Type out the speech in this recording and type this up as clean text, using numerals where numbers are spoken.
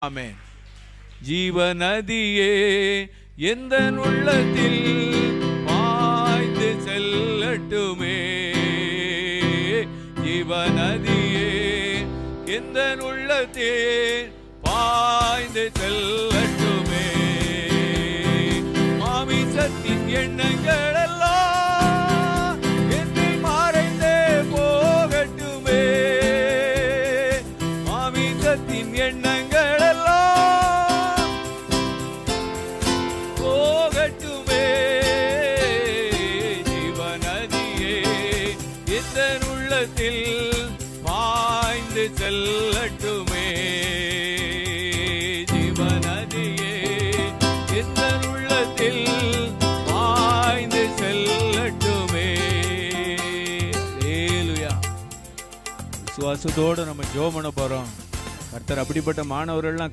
ஆமென். ஜீவநதியே எந்தன் உள்ளத்தில் பாய்ந்து செல்லட்டுமே. ஜீவநதியே எந்தன் உள்ளத்தில் பாய்ந்து செல்லட்டுமே. மாமிசத்தின் எண்ணங்கள் எல்லாம் என்னில் மறைந்தே போகட்டுமே. மாமிசத்தின் எண்ணங்கள் எல்லாம் போகட்டுமே. ஜீவநதியே எந்தன் உள்ளத்தில் பாய்ந்து செல்லட்டுமே. ஜீவநதியே எந்தன் உள்ளத்தில் பாய்ந்து செல்லட்டுமே. ஹல்லேலூயா. விசுவாசத்தோடு நம்ம ஜெபம் பண்ண போறோம். கர்த்தர் அப்படிப்பட்ட மாணவர்கள்லாம்